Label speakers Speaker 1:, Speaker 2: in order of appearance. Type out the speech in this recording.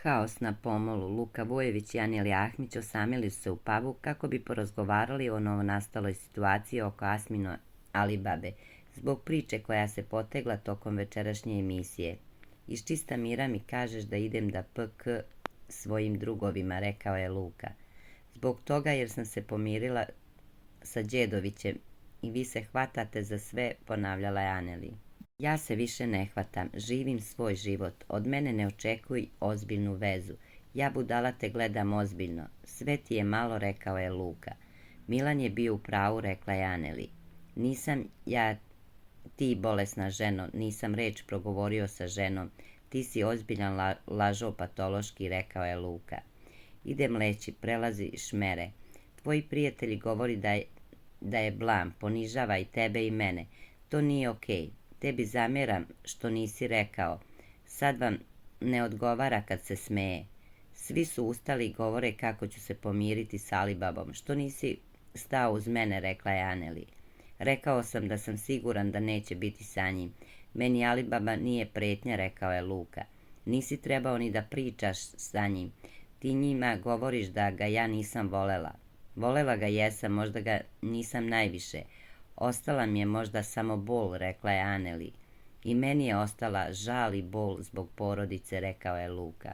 Speaker 1: Haos na pomolu. Luka Vujević i Aneli Ahmić osamili su se u pubu kako bi porazgovarali o novonastaloj situaciji oko Asmino Alibabe, zbog priče koja se potegla tokom večerašnje emisije. Iz čista mira mi kažeš da idem da PK svojim drugovima, rekao je Luka. Zbog toga jer sam se pomirila sa Đedovićem i vi se hvatate za sve, ponavljala je Aneli. Ja se više ne hvatam, živim svoj život, od mene ne očekuj ozbiljnu vezu. Ja budala te gledam ozbiljno, sve ti je malo, rekao je Luka. Milan je bio u pravu, rekla je Aneli. Nisam ja ti bolesna ženo, nisam reč progovorio sa ženom, ti si ozbiljan lažov patološki, rekao je Luka. Idem leći, prelaziš mere. Tvoji prijatelji govori da je blam, ponižava i tebe i mene. To nije okej. Tebi zamjeram što nisi rekao. Sad vam ne odgovara kad se smeje. Svi su ustali i govore kako ću se pomiriti s Alibabom. Što nisi stao uz mene, rekla je Aneli. Rekao sam da sam siguran da neće biti sa njim. Meni Alibaba nije pretnja, rekao je Luka. Nisi trebao ni da pričaš sa njim. Ti njima govoriš da ga ja nisam volela. Volela ga jesam, možda ga nisam najviše. Ostala mi je možda samo bol, rekla je Aneli. I meni je ostala žal i bol zbog porodice, rekao je Luka.